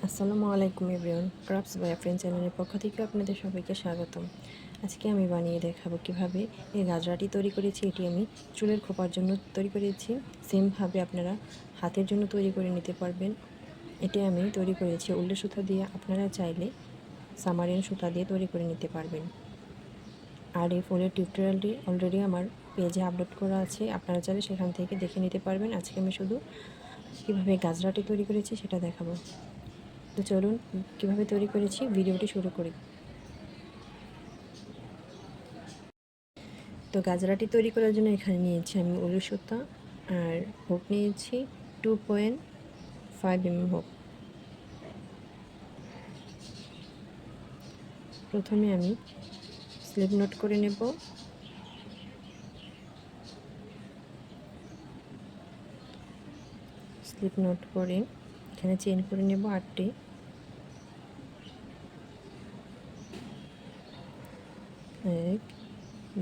আসসালামু আলাইকুম everyone, crafts by friend চ্যানেলের পক্ষ থেকে আপনাদের সবাইকে স্বাগতম। আজকে আমি বানিয়ে দেখাবো কিভাবে এই গাজরাটি তৈরি করেছি। এটি আমি চুলের খোপার জন্য তৈরি করেছি। সেমভাবে আপনারা হাতের জন্য তৈরি করে নিতে পারবেন। এটি আমি তৈরি করেছি উলের সুতা দিয়ে, আপনারা চাইলে সামারিন সুতা দিয়ে তৈরি করে নিতে পারবেন। আর এই ফুলের টিউটোরিয়ালটি অলরেডি আমার পেজে আপলোড করা আছে, আপনারা চাইলে সেখান থেকে দেখে নিতে পারবেন। আজকে আমি শুধু কীভাবে গাজরাটি তৈরি করেছি সেটা দেখাবো। তো চলুন কীভাবে তৈরি করেছি ভিডিওটি শুরু করি। তো গাজরাটি তৈরি করার জন্য এখানে নিয়েছি আমি উলের সুতা, আর হুক নিয়েছি 2.5 হুক। প্রথমে আমি স্লিপ নোট করে নেব। স্লিপ নোট করে এখানে চেইন করে নেব 8টি। 1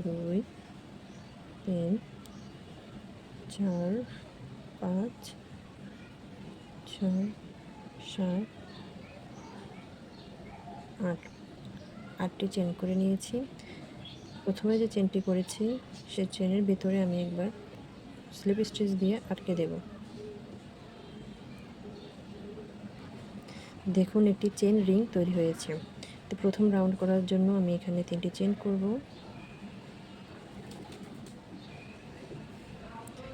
2 3 4 5 6 7 8, 8টি চেন করে নিয়েছি। প্রথমে যে চেনটি করেছি সেই চেনের ভিতরে আমি একবার স্লিপ স্টিচ দিয়ে আটকে দেব। দেখুন একটি চেন রিং তৈরি হয়েছে। তো প্রথম রাউন্ড করার জন্য আমি এখানে 3টি চেন করব।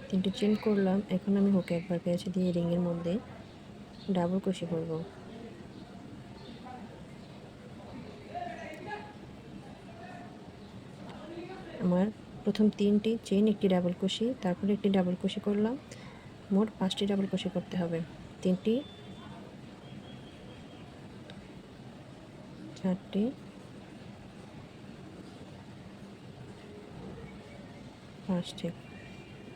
3টি চেন করলাম। এখন আমি হুকে একবার পেঁচে দিয়ে রিংয়ের মধ্যে ডাবল কুশি করব। আমার প্রথম 3টি চেন, একটি ডাবল কুশি, তারপরে একটি ডাবল কুশি করলাম। মোট 5টি ডাবল কুশি করতে হবে। 3টি, 4টি, 5টি।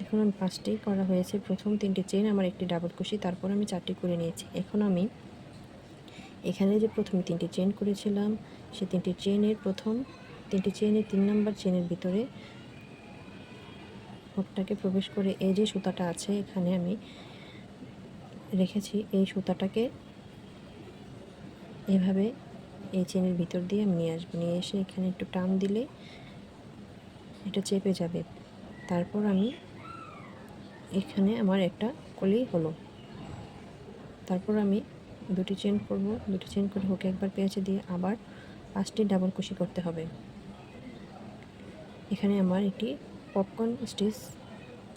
এখন আমি 5টি করা হয়েছে। প্রথম 3টি চেন, আমার একটি ডাবল কুশি, তারপর আমি 4টি করে নিয়েছি। এখন আমি এখানে যে প্রথমে 3টি চেন করেছিলাম সেই 3টি চেনের প্রথম 3টি চেনের 3 নম্বর চেনের ভিতরে হুকটাকে প্রবেশ করে এই যে সুতাটা আছে এখানে আমি রেখেছি, এই সুতাটাকে এভাবে এই চেনের ভিতর দিয়ে আমি নিয়ে আসবো। নিয়ে এসে এখানে একটু টান দিলে এটা চেপে যাবে। তারপর আমি এখানে আমার একটা কলি হলো। তারপর আমি 2টি চেন করব। 2টি চেন করে হুকে একবার পেঁচে দিয়ে আবার 5টি ডাবল কুশি করতে হবে। এখানে আমার একটি পপকর্ন স্টিচ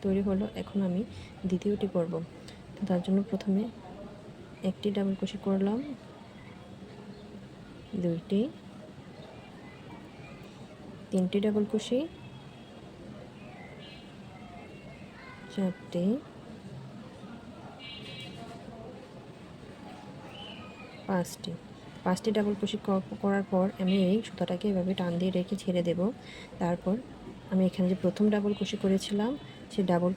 তৈরি হলো। এখন আমি দ্বিতীয়টি করব। তো তার জন্য প্রথমে একটি ডাবল কুশি করলাম, 2টি, 3টি ডাবল কুশি, 4টি, 5টি। 5টি ডাবল কুশি করার পর আমি এই সুতাটাকে এভাবে টান দিয়ে রেখে ছেড়ে দেব। তারপর আমি এখানে যে প্রথম ডাবল কুশি করেছিলাম সেই ডাবল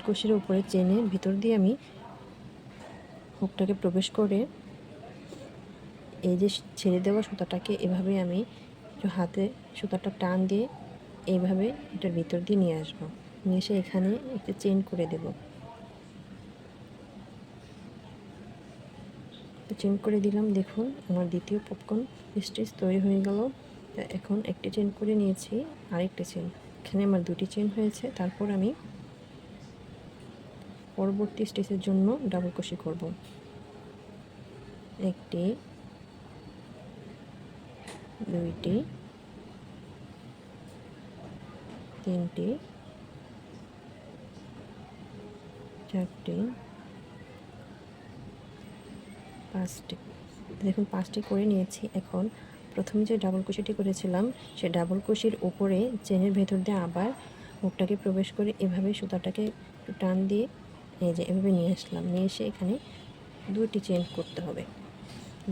কুশির উপরে চেনের ভিতর দিয়ে আমি হুকটাকে প্রবেশ করে এই যে ছেড়ে দেওয়া সুতাটাকে এভাবে আমি একটু হাতে সুতাটা টান দিয়ে এইভাবে এটার ভিতর দিয়ে নিয়ে আসবো। নিয়ে এসে এখানে একটা চেন করে দেব। তো চেন করে দিলাম। দেখুন আমার দ্বিতীয় পপকর্ন স্টিচ তৈরি হয়ে গেল। এখন একটি চেন করে নিয়েছি, আরেকটি চেন, এখানে আমার 2টি চেন হয়েছে। তারপর আমি পরবর্তী স্টিচের জন্য ডাবল কুশি করব। 1টি, 2টি, 3টি, 4টি, 5টি। দেখুন 5টি করে নিয়েছি। এখন প্রথমে যে ডাবল কুশিটি করেছিলাম সেই ডাবল কুশির উপরে চেনের ভেতর দিয়ে আবার হুকটাকে প্রবেশ করে এভাবে সুতাটাকে একটু টান দিয়ে এই যে এভাবে নিয়ে আসলাম। নিয়ে এসে এখানে 2টি চেন করতে হবে।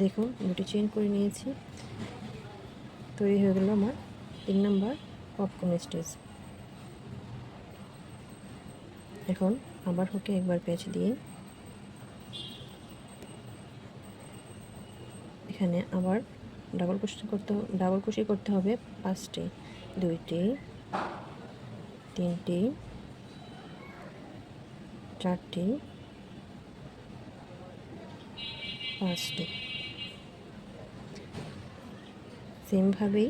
দেখুন 2টি চেন করে নিয়েছি। তৈরি হয়ে গেল আমার 3 নম্বর পপকর্ন স্টিচ। এখন আবার হুকে একবার পেঁচ দিয়ে এখানে আবার ডাবল কুশি করতে হবে 5টি, 2টি, 3টি, 4টি, 5টি। সেমভাবেই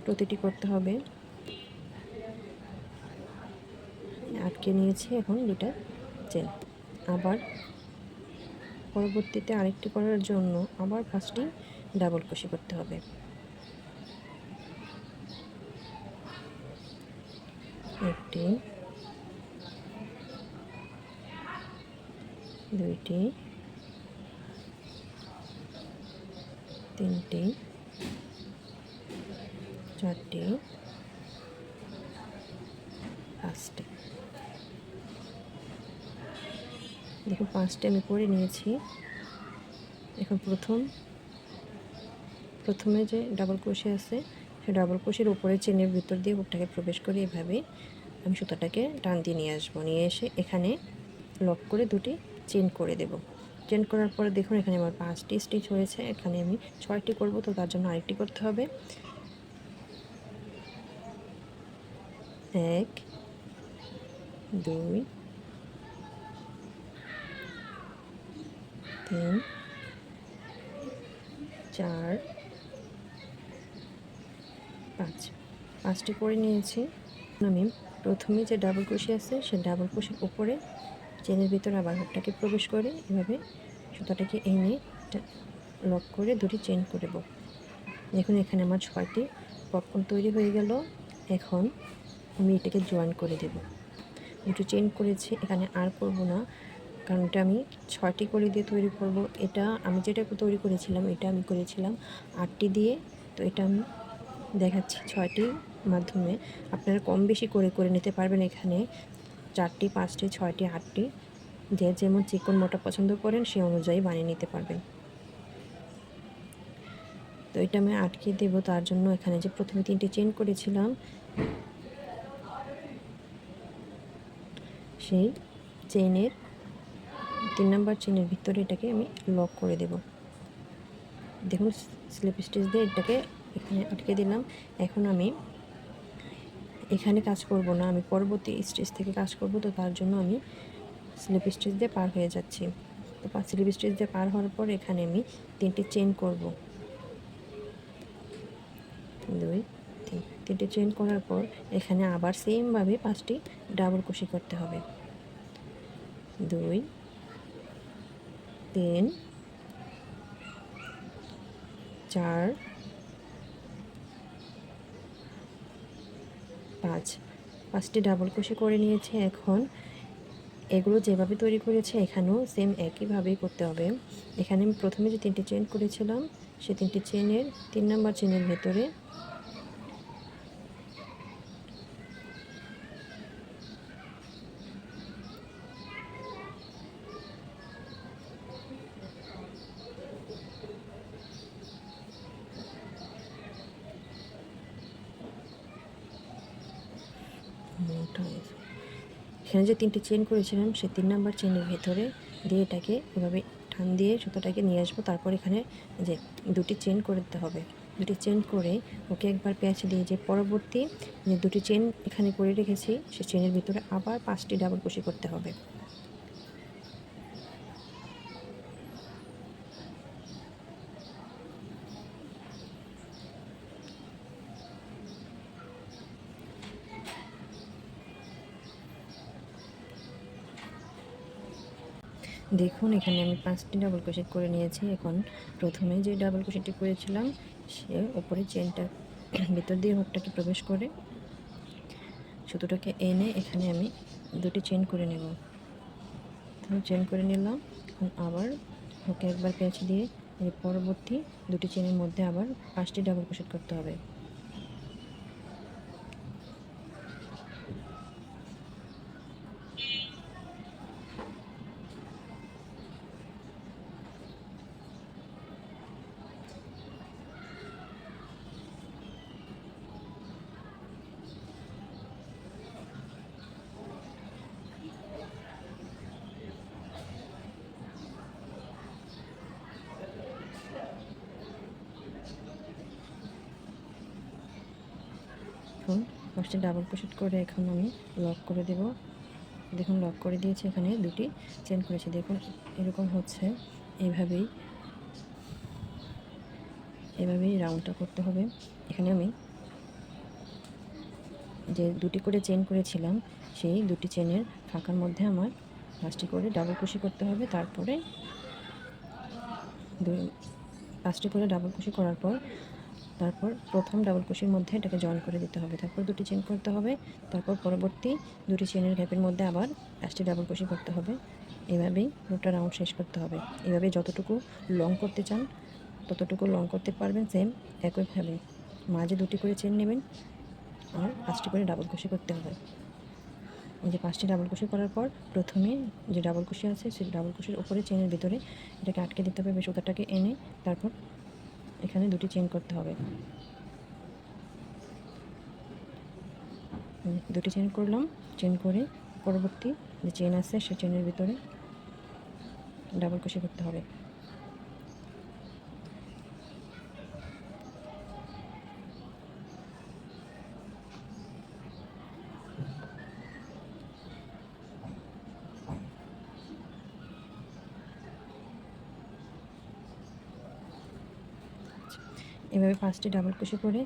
প্রতিটি করতে হবে। আটকে নিয়েছি, এখন দুটা চেন। আবার পরবর্তীতে আরেকটি করার জন্য আবার 5টি ডাবল ক্রোশে করতে হবে। একটি, দুইটি, তিনটি, চারটি, 5টি। দেখুন 5টি আমি করে নিয়েছি। এখন প্রথমে যে ডাবল ক্রোশে আছে সেই ডাবল ক্রোশের উপরে চেনের ভিতর দিয়ে হুকটাকে প্রবেশ করে এভাবে আমি সুতাটাকে টান দিয়ে নিয়ে আসবো। নিয়ে এসে এখানে লক করে দুটি চেন করে দেব। চেন করার পরে দেখুন এখানে আমার 5টি স্টিচ হয়েছে। এখানে আমি 6টি করব, তো তার জন্য আরেকটি করতে হবে। 1, 2, 3, 4, 5। 5টি করে নিয়েছি। আমি প্রথমে যে ডাবল ক্রোশে আছে সেই ডাবল ক্রোশের উপরে চেনের ভিতরে আবার হুকটাকে প্রবেশ করে এভাবে সুতাটাকে এনে লক করে দুটি চেন করব। দেখুন এখানে আমার 6টি পপকর্ন তৈরি হয়ে গেল। এখন আমি এটাকে জয়েন করে দেব। দুটো চেন করেছি, এখানে আর করব না, কারণ এটা আমি 6টি করে দিয়ে তৈরি করব। এটা আমি যেটা তৈরি করেছিলাম এটা আমি করেছিলাম 8টি দিয়ে, তো এটা আমি দেখাচ্ছি 6টির মাধ্যমে। আপনারা কম বেশি করে করে নিতে পারবেন। এখানে 4টি, 5টি, 6টি, 8টি, যে যেমন চিকন মোটা পছন্দ করেন সে অনুযায়ী বানিয়ে নিতে পারবেন। তো এটা আমি আটকে দেব, তার জন্য এখানে যে প্রথমে 3টি চেন করেছিলাম সেই চেনের 3 নাম্বার চেনের ভিতরে এটাকে আমি লক করে দেব। দেখুন স্লিপ স্টিচ দিয়ে এটাকে এখানে আটকে দিলাম। এখন আমি এখানে কাজ করব না, আমি পরবর্তী স্টিচ থেকে কাজ করব, তো তার জন্য আমি স্লিপ স্টিচ দিয়ে পার হয়ে যাচ্ছি। তো স্লিপ স্টিচ দিয়ে পার হওয়ার পর এখানে আমি 3টি চেন করব। 2, 3, 3টি চেন করার পর এখানে আবার সেমভাবে 5টি ডাবল ক্রোশে করতে হবে। 2, 3, 4, 5। 5টি ডাবল ক্রোশে করে নিয়েছি। এখন এগুলো যেভাবে তৈরি করেছে এখানেও সেম একইভাবেই করতে হবে। এখানে আমি প্রথমে যে 3টি চেন করেছিলাম সেই 3টি চেনের 3 নাম্বার চেনের ভেতরে এখানে যে 3টি চেন করেছিলাম সেই 3 নাম্বার চেনের ভেতরে দিয়ে এটাকে এভাবে টান দিয়ে সুতোটাকে নিয়ে আসবো। তারপর এখানে যে 2টি চেন করতে হবে। 2টি চেন করে ওকে একবার প্যাঁচ দিয়ে যে পরবর্তী যে 2টি চেন এখানে করে রেখেছি সেই চেনের ভিতরে আবার 5টি ডাবল ক্রোশে করতে হবে। দেখুন এখানে আমি 5টি ডাবল ক্রোশেট করে নিয়েছি। এখন প্রথমে যে ডাবল ক্রোশেটটি করেছিলাম সে উপরে চেনটার ভিতর দিয়ে হুকটাকে প্রবেশ করে সুতোটাকে এনে এখানে আমি 2টি চেন করে নেব। চেন করে নিলাম। এখন আবার হুকে একবার প্যাঁচ দিয়ে এই পরবর্তী 2টি চেনের মধ্যে আবার 5টি ডাবল ক্রোশেট করতে হবে। এখন 5টি ডাবল ক্রোশেট করে এখন আমি লক করে দেব। দেখুন লক করে দিয়েছি, এখানে 2টি চেন করেছি। দেখুন এরকম হচ্ছে। এইভাবেই এভাবেই রাউন্ডটা করতে হবে। এখানে আমি যে দুটি করে চেন করেছিলাম সেই দুটি চেনের ফাঁকার মধ্যে আমার 5টি করে ডাবল কুশি করতে হবে। তারপরে 5টি করে ডাবল কুশি করার পর তারপর প্রথম ডাবল কুশির মধ্যে এটাকে জয়েন করে দিতে হবে। তারপর দুটি চেন করতে হবে। তারপর পরবর্তী দুটি চেনের গ্যাপের মধ্যে আবার 5টি ডাবল কুশি করতে হবে। এভাবেই পুরোটা রাউন্ড শেষ করতে হবে। এভাবে যতটুকু লং করতে চান ততটুকু লং করতে পারবেন। সেম একইভাবে মাঝে দুটি করে চেন নেবেন আর 5টি করে ডাবল কুশি করতে হবে। এই যে 5টি ডাবল কুশি করার পর প্রথমে যে ডাবল কুশি আছে সেই ডাবল কুশির উপরে চেনের ভিতরে এটাকে আটকে দিতে হবে, সুতাটাকে এনে তারপর এখানে দুটি চেন করতে হবে। দুটি চেন করলাম, চেন করে পরবর্তী যে চেন আছে সেই চেনের ভিতরে ডাবল কুশি করতে হবে। এভাবে 5টি ডাবল কুশি করে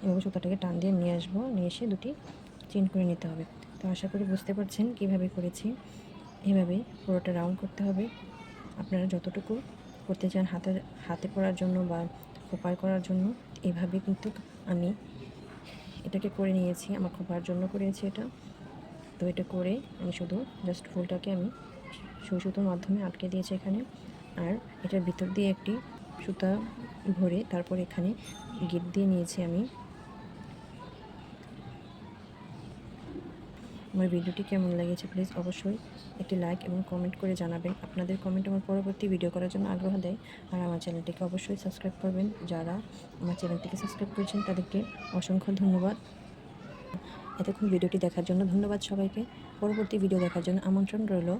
এভাবে সুতাটাকে টান দিয়ে নিয়ে আসবো, নিয়ে এসে দুটি চেন করে নিতে হবে। তো আশা করি বুঝতে পারছেন কিভাবে করেছি। এভাবে পুরোটা রাউন্ড করতে হবে। আপনারা যতটুকু করতে চান হাতে করার জন্য বা খোপায় করার জন্য এভাবে কিন্তু আমি এটাকে করে নিয়েছি। আমার খোপার জন্য করেছি এটা। তো এটা করে আমি শুধু জাস্ট ফুলটাকে আমি সুই সুতোর মাধ্যমে আটকে দিয়েছি এখানে। আর এটার ভিতর দিয়ে একটি সুতা ভরে তারপর এখানে গিট দিয়ে নিয়েছি আমি। আমার ভিডিওটি কেমন লেগেছে প্লিজ অবশ্যই একটি লাইক এবং কমেন্ট করে জানাবেন। আপনাদের কমেন্ট আমার পরবর্তী ভিডিও করার জন্য আগ্রহ দেয়। আর আমার চ্যানেলটিকে অবশ্যই সাবস্ক্রাইব করবেন। যারা আমার চ্যানেলটিকে সাবস্ক্রাইব করেছেন তাদেরকে অসংখ্য ধন্যবাদ। এতক্ষণ ভিডিওটি দেখার জন্য ধন্যবাদ সবাইকে। পরবর্তী ভিডিও দেখার জন্য আমন্ত্রণ রইল।